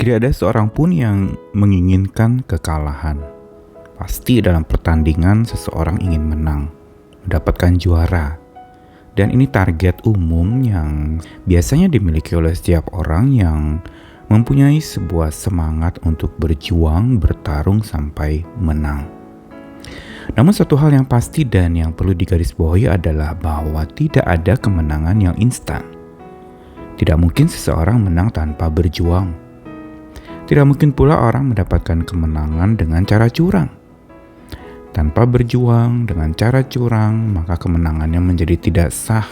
Tidak ada seorang pun yang menginginkan kekalahan. Pasti dalam pertandingan seseorang ingin menang, mendapatkan juara. Dan ini target umum yang biasanya dimiliki oleh setiap orang yang mempunyai sebuah semangat untuk berjuang, bertarung sampai menang. Namun satu hal yang pasti dan yang perlu digarisbawahi adalah bahwa tidak ada kemenangan yang instan. Tidak mungkin seseorang menang tanpa berjuang. Tidak mungkin pula orang mendapatkan kemenangan dengan cara curang. Tanpa berjuang dengan cara curang, maka kemenangannya menjadi tidak sah.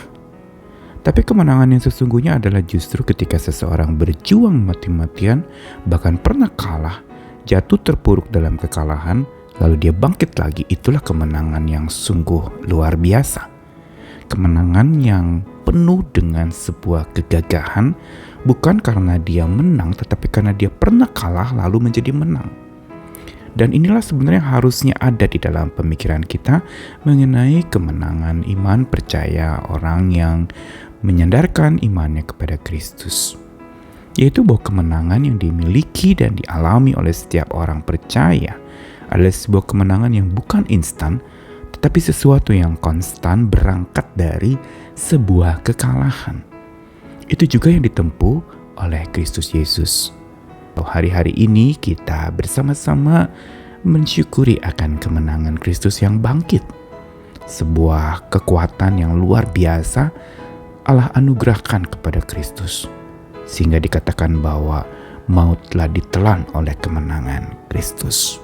Tapi kemenangan yang sesungguhnya adalah justru ketika seseorang berjuang mati-matian, bahkan pernah kalah, jatuh terpuruk dalam kekalahan, lalu dia bangkit lagi. Itulah kemenangan yang sungguh luar biasa. Kemenangan yang penuh dengan sebuah kegagahan, bukan karena dia menang, tetapi karena dia pernah kalah lalu menjadi menang. Dan inilah sebenarnya harusnya ada di dalam pemikiran kita mengenai kemenangan iman percaya orang yang menyandarkan imannya kepada Kristus. Yaitu bahwa kemenangan yang dimiliki dan dialami oleh setiap orang percaya adalah sebuah kemenangan yang bukan instan, tetapi sesuatu yang konstan berangkat dari sebuah kekalahan. Itu juga yang ditempuh oleh Kristus Yesus. Hari-hari ini kita bersama-sama mensyukuri akan kemenangan Kristus yang bangkit. Sebuah kekuatan yang luar biasa Allah anugerahkan kepada Kristus. Sehingga dikatakan bahwa maut telah ditelan oleh kemenangan Kristus.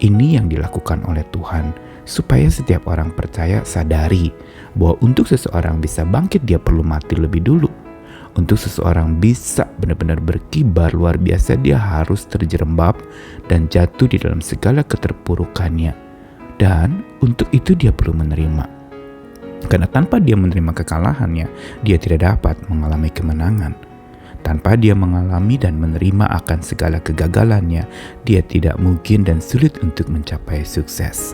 Ini yang dilakukan oleh Tuhan supaya setiap orang percaya sadari bahwa untuk seseorang bisa bangkit dia perlu mati lebih dulu. Untuk seseorang bisa benar-benar berkibar luar biasa, dia harus terjerembab dan jatuh di dalam segala keterpurukannya. Dan untuk itu dia perlu menerima. Karena tanpa dia menerima kekalahannya, dia tidak dapat mengalami kemenangan. Tanpa dia mengalami dan menerima akan segala kegagalannya, dia tidak mungkin dan sulit untuk mencapai sukses.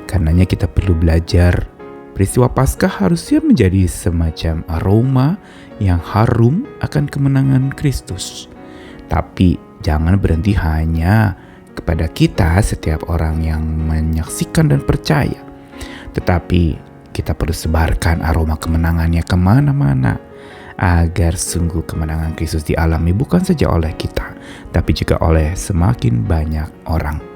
Karenanya kita perlu belajar. Peristiwa Paskah harusnya menjadi semacam aroma yang harum akan kemenangan Kristus. Tapi jangan berhenti hanya kepada kita, setiap orang yang menyaksikan dan percaya. Tetapi kita perlu sebarkan aroma kemenangannya kemana-mana, agar sungguh kemenangan Kristus dialami bukan saja oleh kita, tapi juga oleh semakin banyak orang.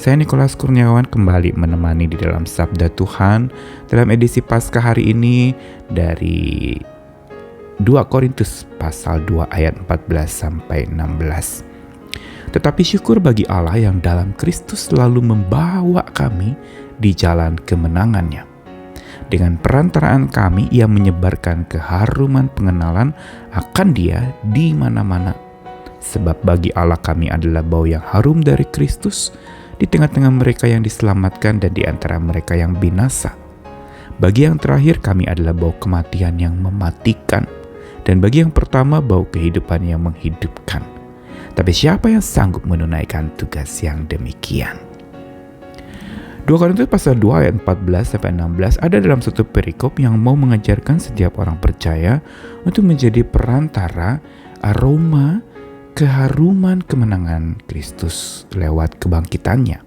Saya Nikolas Kurniawan kembali menemani di dalam Sabda Tuhan dalam edisi Paskah hari ini dari 2 Korintus pasal 2 ayat 14 sampai 16. Tetapi syukur bagi Allah yang dalam Kristus selalu membawa kami di jalan kemenangannya. Dengan perantaraan kami ia menyebarkan keharuman pengenalan akan Dia di mana-mana. Sebab bagi Allah kami adalah bau yang harum dari Kristus di tengah-tengah mereka yang diselamatkan dan di antara mereka yang binasa. Bagi yang terakhir kami adalah bau kematian yang mematikan, dan bagi yang pertama bau kehidupan yang menghidupkan. Tapi siapa yang sanggup menunaikan tugas yang demikian? 2 Korintus pasal 2 ayat 14-16 ada dalam satu perikop yang mau mengajarkan setiap orang percaya untuk menjadi perantara aroma keharuman kemenangan Kristus lewat kebangkitannya.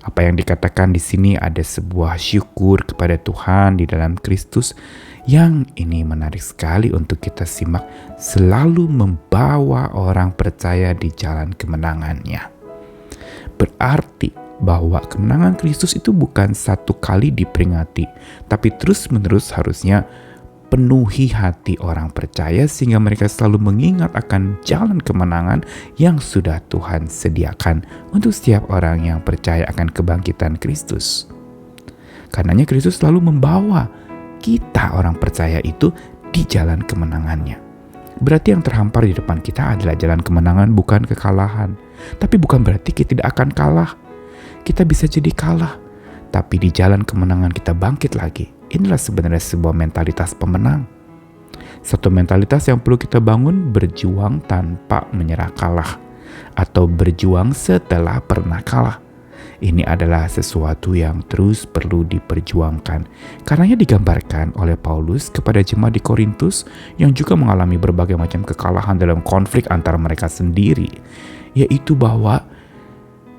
Apa yang dikatakan di sini ada sebuah syukur kepada Tuhan di dalam Kristus yang ini menarik sekali untuk kita simak, selalu membawa orang percaya di jalan kemenangannya. Berarti bahwa kemenangan Kristus itu bukan satu kali diperingati, tapi terus-menerus harusnya penuhi hati orang percaya sehingga mereka selalu mengingat akan jalan kemenangan yang sudah Tuhan sediakan untuk setiap orang yang percaya akan kebangkitan Kristus. Karenanya Kristus selalu membawa kita orang percaya itu di jalan kemenangannya. Berarti yang terhampar di depan kita adalah jalan kemenangan, bukan kekalahan. Tapi bukan berarti kita tidak akan kalah. Kita bisa jadi kalah, tapi di jalan kemenangan kita bangkit lagi. Inilah sebenarnya sebuah mentalitas pemenang. Satu mentalitas yang perlu kita bangun, berjuang tanpa menyerah kalah, atau berjuang setelah pernah kalah. Ini adalah sesuatu yang terus perlu diperjuangkan. Karenanya digambarkan oleh Paulus kepada jemaat di Korintus yang juga mengalami berbagai macam kekalahan dalam konflik antara mereka sendiri, yaitu bahwa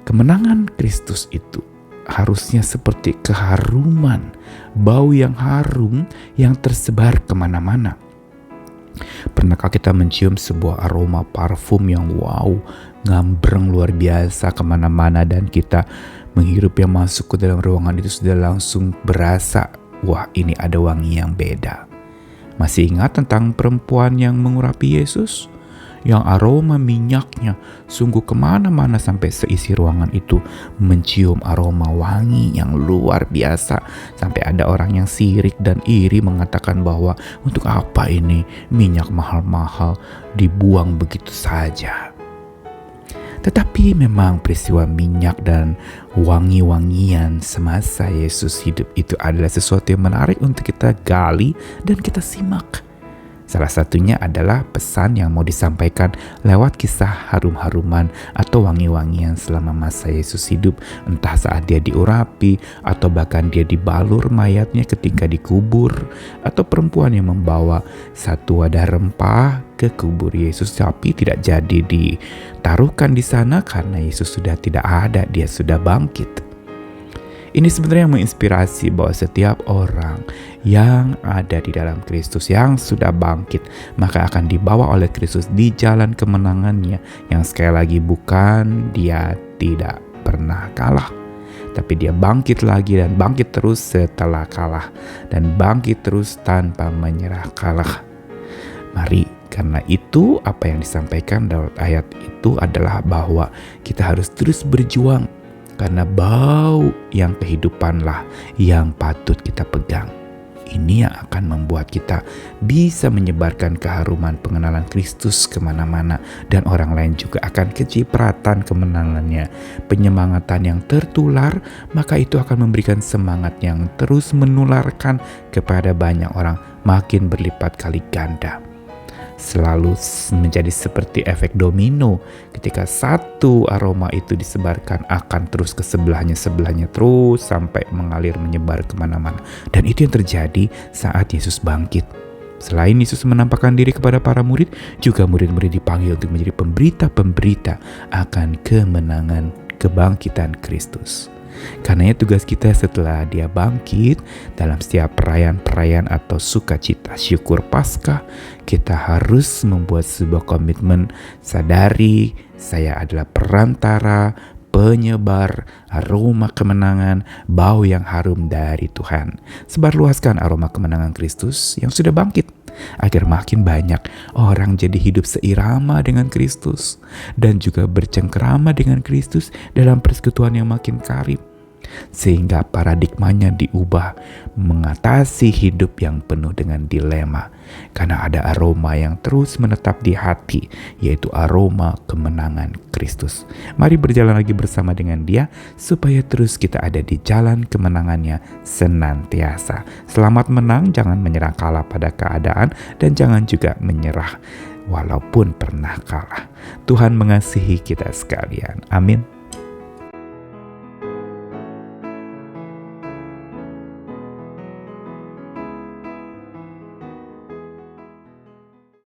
kemenangan Kristus itu harusnya seperti keharuman, bau yang harum yang tersebar kemana-mana. Pernahkah kita mencium sebuah aroma parfum yang wow, ngambreng luar biasa kemana-mana, dan kita menghirup yang masuk ke dalam ruangan itu sudah langsung berasa, wah ini ada wangi yang beda. Masih ingat tentang perempuan yang mengurapi Yesus? Yang aroma minyaknya sungguh kemana-mana sampai seisi ruangan itu mencium aroma wangi yang luar biasa. Sampai ada orang yang sirik dan iri mengatakan bahwa untuk apa ini minyak mahal-mahal dibuang begitu saja. Tetapi memang peristiwa minyak dan wangi-wangian semasa Yesus hidup itu adalah sesuatu yang menarik untuk kita gali dan kita simak. Salah satunya adalah pesan yang mau disampaikan lewat kisah harum-haruman atau wangi-wangian selama masa Yesus hidup, entah saat dia diurapi atau bahkan dia dibalur mayatnya ketika dikubur, atau perempuan yang membawa satu wadah rempah ke kubur Yesus tapi tidak jadi ditaruhkan di sana karena Yesus sudah tidak ada, dia sudah bangkit. Ini sebenarnya menginspirasi bahwa setiap orang yang ada di dalam Kristus yang sudah bangkit, maka akan dibawa oleh Kristus di jalan kemenangannya, yang sekali lagi bukan dia tidak pernah kalah, tapi dia bangkit lagi dan bangkit terus setelah kalah, dan bangkit terus tanpa menyerah kalah. Mari, karena itu apa yang disampaikan dalam ayat itu adalah bahwa kita harus terus berjuang, karena bau yang kehidupanlah yang patut kita pegang. Ini yang akan membuat kita bisa menyebarkan keharuman pengenalan Kristus kemana-mana, dan orang lain juga akan kecipratan kemenangannya. Penyemangatan yang tertular, maka itu akan memberikan semangat yang terus menularkan kepada banyak orang, makin berlipat kali ganda. Selalu menjadi seperti efek domino. Ketika satu aroma itu disebarkan, akan terus ke sebelahnya terus sampai mengalir menyebar kemana-mana. Dan itu yang terjadi saat Yesus bangkit. Selain Yesus menampakkan diri kepada para murid, juga murid-murid dipanggil untuk menjadi pemberita-pemberita akan kemenangan kebangkitan Kristus. Karena tugas kita setelah dia bangkit, dalam setiap perayaan-perayaan atau sukacita syukur Paskah, kita harus membuat sebuah komitmen, sadari saya adalah perantara, penyebar aroma kemenangan, bau yang harum dari Tuhan. Sebarluaskan aroma kemenangan Kristus yang sudah bangkit, agar makin banyak orang jadi hidup seirama dengan Kristus dan juga bercengkerama dengan Kristus dalam persekutuan yang makin karib, sehingga paradigmanya diubah mengatasi hidup yang penuh dengan dilema, karena ada aroma yang terus menetap di hati, yaitu aroma kemenangan Kristus. Mari berjalan lagi bersama dengan Dia supaya terus kita ada di jalan kemenangannya senantiasa. Selamat menang, jangan menyerah kalah pada keadaan, dan jangan juga menyerah walaupun pernah kalah. Tuhan mengasihi kita sekalian. Amin.